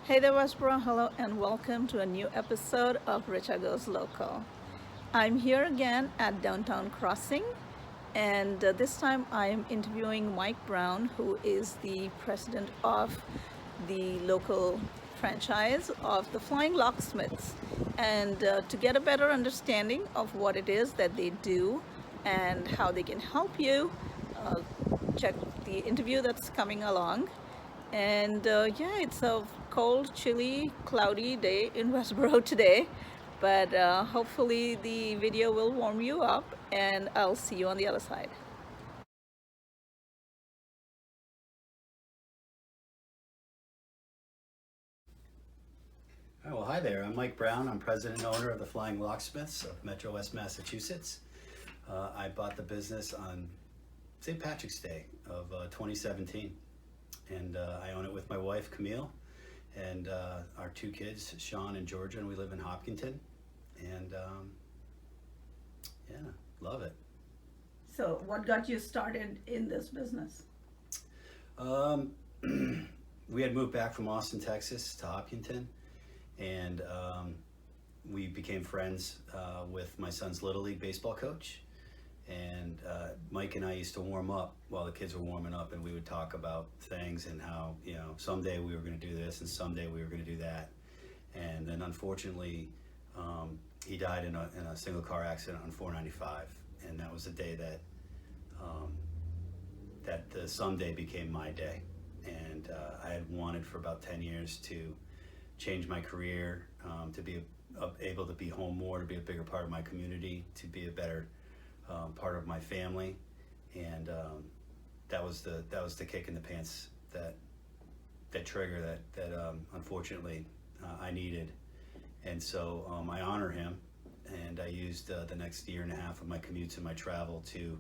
Hey there, Westborough. Hello, and welcome to a new episode of Richa Goes Local. I'm here again at Downtown Crossing, and this time I am interviewing Mike Brown, who is the president of the local franchise of the Flying Locksmiths. And to get a better understanding of what it is that they do and how they can help you, uh, check the interview that's coming along. And yeah, it's a cold, chilly, cloudy day in Westboro today, but hopefully the video will warm you up, and I'll see you on the other side. Oh, well, hi there. I'm Mike Brown. I'm president and owner of the Flying Locksmiths of Metro West Massachusetts. I bought the business on St. Patrick's Day of 2017, and I own it with my wife, Camille, and our two kids, Sean and Georgia, and we live in Hopkinton, and yeah, love it. So, what got you started in this business? Um, we had moved back from Austin, Texas to Hopkinton, and we became friends with my son's Little League baseball coach. And Mike and I used to warm up while the kids were warming up, and we would talk about things and how, someday we were going to do this and someday we were going to do that. And then unfortunately, he died in a single car accident on 495. And that was the day that the someday became my day. And I had wanted for about 10 years to change my career, to be able to be home more, to be a bigger part of my community, to be a better part of my family, and that was the kick in the pants, that trigger that unfortunately I needed, and so I honor him, and I used the next year and a half of my commutes and my travel to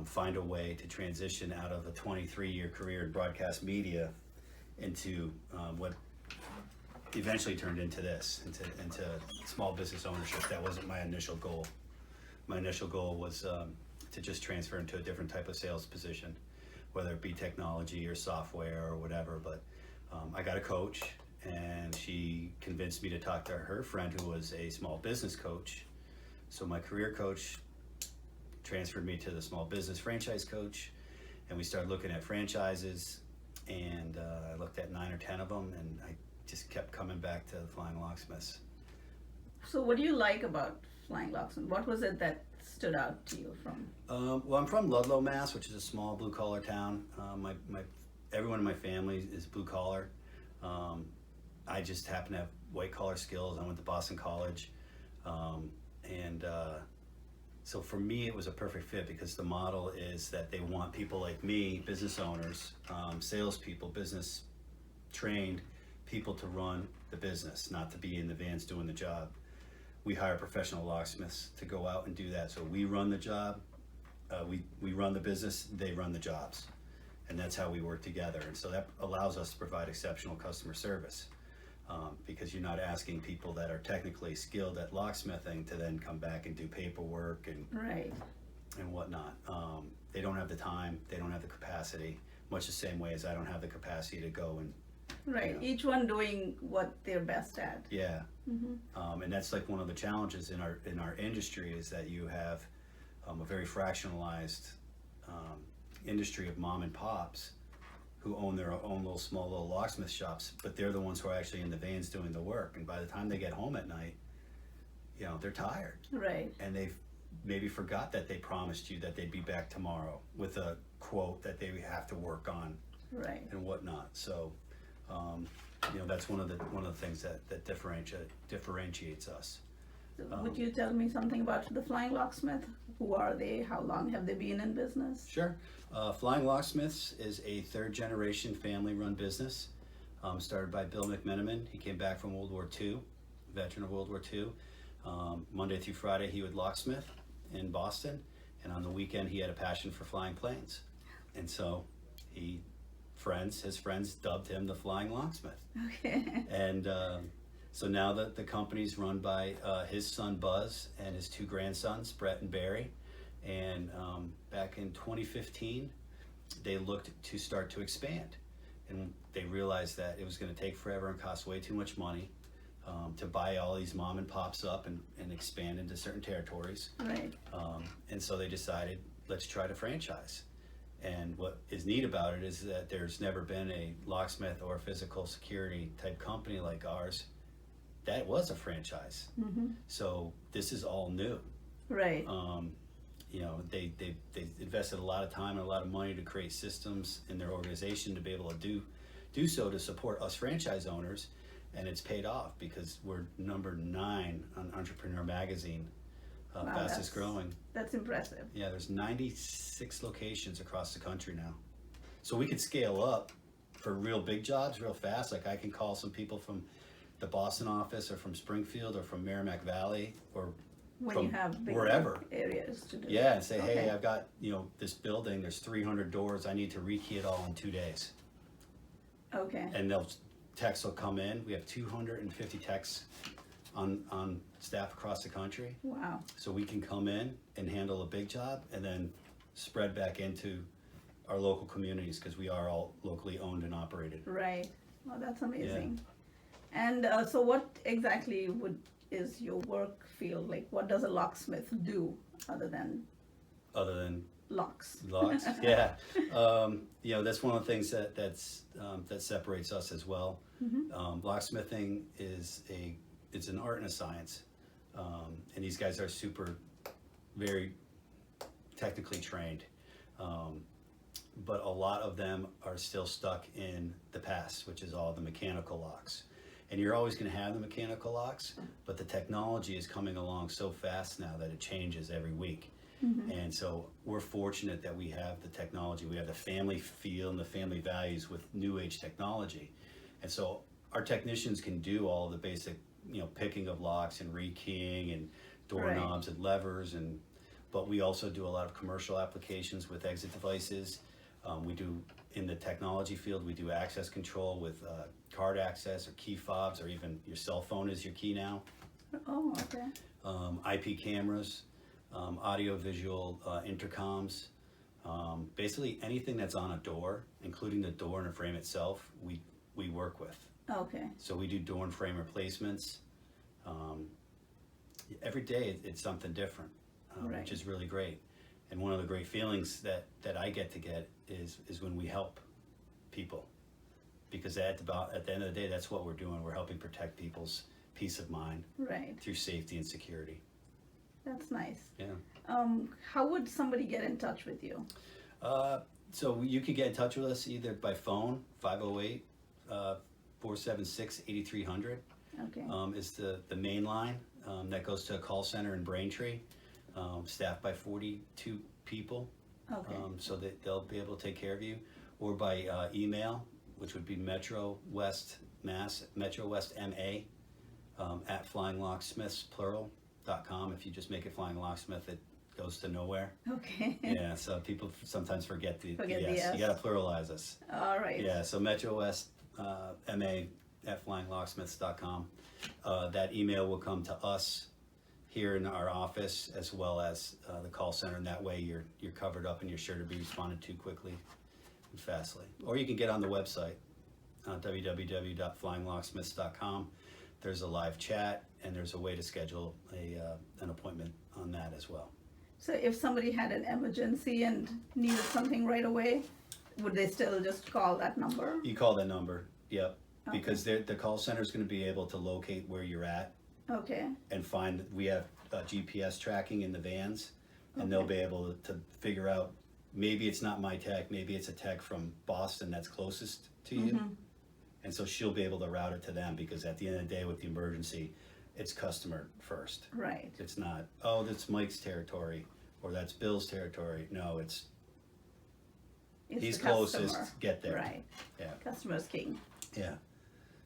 find a way to transition out of a 23-year career in broadcast media into what eventually turned into into small business ownership. That wasn't my initial goal. My initial goal was to just transfer into a different type of sales position, whether it be technology or software or whatever. But I got a coach, and she convinced me to talk to her friend who was a small business coach. So my career coach transferred me to the small business franchise coach, and we started looking at franchises, and I looked at 9 or 10 of them, and I just kept coming back to the Flying Locksmiths. So, what do you like about Flying Locksmith? What was it that stood out to you from? Well, I'm from Ludlow, Mass, which is a small blue collar town. My everyone in my family is blue collar. I just happen to have white collar skills. I went to Boston College, and so for me, it was a perfect fit because the model is that they want people like me, business owners, salespeople, business trained people to run the business, not to be in the vans doing the job. We hire professional locksmiths to go out and do that. So we run the job, we run the business, they run the jobs. And that's how we work together. And so that allows us to provide exceptional customer service, because you're not asking people that are technically skilled at locksmithing to then come back and do paperwork Right. and whatnot. They don't have the time, they don't have the capacity, much the same way as I don't have the capacity to go and Right. know. Each one doing what they're best at. yeah. And that's like one of the challenges in our industry is that you have a very fractionalized industry of mom and pops who own their own small little locksmith shops, but they're the ones who are actually in the vans doing the work. And by the time they get home at night, they're tired, Right. and they've maybe forgot that they promised you that they'd be back tomorrow with a quote that they have to work on Right. and whatnot. So, that's one of the things that differentiates us. So would you tell me something about the Flying Locksmith? Who are they? How long have they been in business? Sure. Flying Locksmiths is a third generation family run business, started by Bill McMenamin. He came back from World War II, veteran of World War II. Monday through Friday he would locksmith in Boston, and on the weekend he had a passion for flying planes. And so his friends dubbed him the Flying Locksmith. Okay. And so now that the company's run by his son Buzz and his two grandsons, Brett and Barry. And back in 2015, they looked to start to expand. and they realized that it was going to take forever and cost way too much money to buy all these mom and pops up and expand into certain territories. Right. And so they decided, let's try to franchise. And what is neat about it is that there's never been a locksmith or physical security type company like ours that was a franchise. So this is all new. Right. You know, they invested a lot of time and a lot of money to create systems in their organization to be able to do so to support us franchise owners, and it's paid off because we're number 9 on Entrepreneur Magazine, Wow, fastest growing. That's impressive. Yeah, there's 96 locations across the country now, so we could scale up for real big jobs real fast. Like I can call some people from the Boston office or from Springfield or from Merrimack Valley or When from you have big wherever areas to do. Yeah, and say, Okay. hey, I've got, you know, this building, there's 300 doors, I need to rekey it all in 2 days. Okay. And techs will come in. We have 250 techs on staff across the country. Wow. So we can come in and handle a big job and then spread back into our local communities because we are all locally owned and operated. Right. Well, that's amazing. And so what exactly is your work field? Like, what does a locksmith do other than locks? Locks, yeah. You know, that's one of the things that separates us as well. Locksmithing it's an art and a science, and these guys are very technically trained. But a lot of them are still stuck in the past, which is all the mechanical locks. And you're always going to have the mechanical locks, but the technology is coming along so fast now that it changes every week. And so we're fortunate that we have the technology, we have the family feel and the family values with new age technology. And so our technicians can do all the basic, you know, picking of locks and rekeying and doorknobs and levers, but we also do a lot of commercial applications with exit devices. We do, in the technology field, we do access control with card access or key fobs, or even your cell phone is your key now. Oh, okay. IP cameras, audio-visual intercoms, basically anything that's on a door, including the door and the frame itself, we work with. Okay. So we do door and frame replacements. Every day it's something different, which is really great. And one of the great feelings that I get is when we help people, because at the end of the day, that's what we're doing. We're helping protect people's peace of mind through safety and security. That's nice. Yeah. How would somebody get in touch with you? So you could get in touch with us either by phone, 508 476 8300. Okay. Is the main line that goes to a call center in Braintree, staffed by 42 people. Okay. So that they'll be able to take care of you, or by email, which would be Metro West MA at flyinglocksmiths.com. If you just make it Flying Locksmith, it goes to nowhere. Okay. Yeah, so people sometimes forget the the yes. S. You gotta pluralize us. All right. Yeah, so Metro West MA at flyinglocksmiths.com. That email will come to us here in our office, as well as the call center, and that way you're covered up and you're sure to be responded to quickly and fastly. Or you can get on the website, www.flyinglocksmiths.com. There's a live chat, and there's a way to schedule an appointment on that as well. So if somebody had an emergency and needed something right away, would they still just call that number? You call that number, yep, Okay. because the call center is going to be able to locate where you're at. Okay. And find, we have GPS tracking in the vans, and they'll be able to figure out, maybe it's not my tech, maybe it's a tech from Boston that's closest to you. And so she'll be able to route it to them, because at the end of the day with the emergency, it's customer first. Right. It's not, oh, that's Mike's territory or that's Bill's territory. No, it's he's the customer. closest, get there. Right. Yeah. Customer's king. Yeah.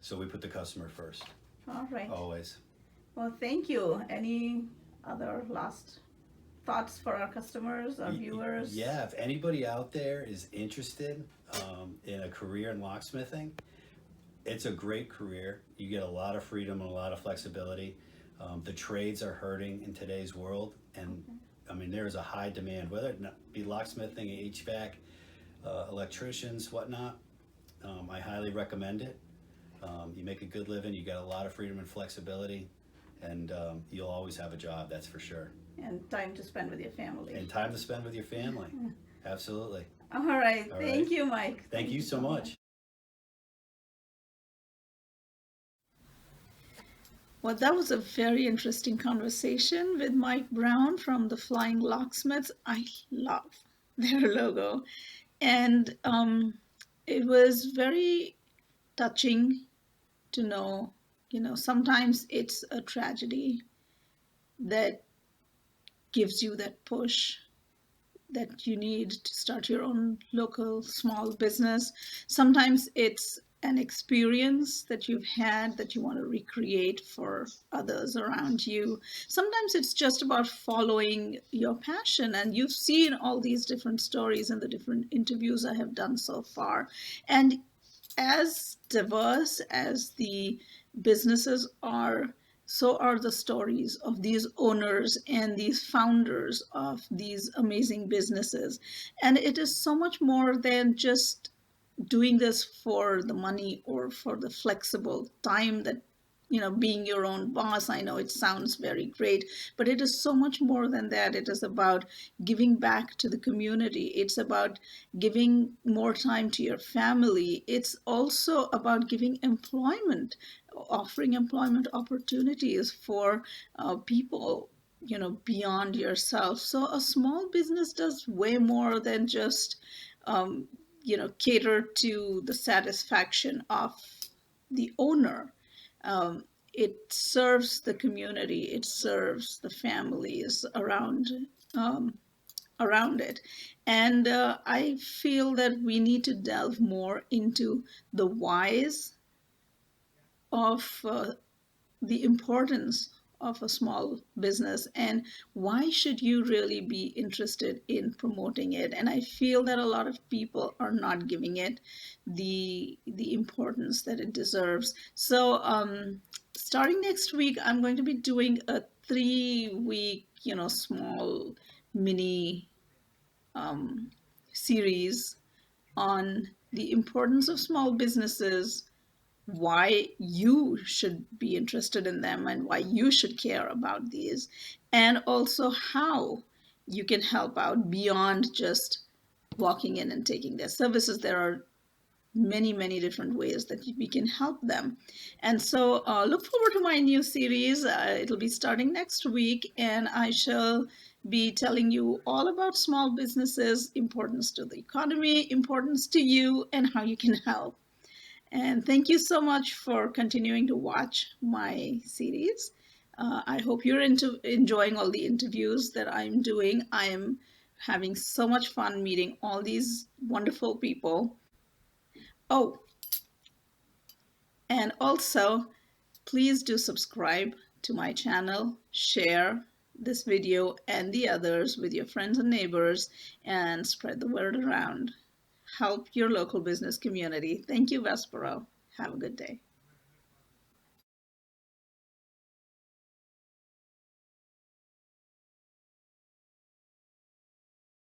So we put the customer first, All right. always. Well, thank you. Any other last thoughts for our customers or viewers? Yeah, if anybody out there is interested in a career in locksmithing, it's a great career. You get a lot of freedom and a lot of flexibility. The trades are hurting in today's world, and I mean, there is a high demand, whether it be locksmithing, HVAC, electricians, whatnot. I highly recommend it. You make a good living, you got a lot of freedom and flexibility, and you'll always have a job, that's for sure. And time to spend with your family. And time to spend with your family. Absolutely. All right. All Thank right. you, Mike. Thank you so much. Well, that was a very interesting conversation with Mike Brown from the Flying Locksmiths. I love their logo. And it was very touching to know, sometimes it's a tragedy that gives you that push that you need to start your own local small business. Sometimes it's an experience that you've had that you want to recreate for others around you. Sometimes it's just about following your passion. And you've seen all these different stories in the different interviews I have done so far. And as diverse as the businesses are, so are the stories of these owners and these founders of these amazing businesses. And it is so much more than just doing this for the money or for the flexible time that being your own boss. I know it sounds very great, but it is so much more than that. It is about giving back to the community. It's about giving more time to your family. It's also about giving employment, offering employment opportunities for people beyond yourself. So a small business does way more than just cater to the satisfaction of the owner. It serves the community, it serves the families um, around it. And I feel that we need to delve more into the whys of the importance of a small business and why should you really be interested in promoting it. And I feel that a lot of people are not giving it the importance that it deserves. So starting next week, I'm going to be doing a 3-week small mini series on the importance of small businesses, why you should be interested in them and why you should care about these, and also how you can help out beyond just walking in and taking their services. There are many, many different ways that we can help them. And so look forward to my new series. It'll be starting next week, and I shall be telling you all about small businesses, importance to the economy, importance to you, and how you can help. And thank you so much for continuing to watch my series. I hope you're enjoying all the interviews that I'm doing. I am having so much fun meeting all these wonderful people. Oh, and also, please do subscribe to my channel, share this video and the others with your friends and neighbors, and spread the word around. Help your local business community. Thank you, Westborough. Have a good day.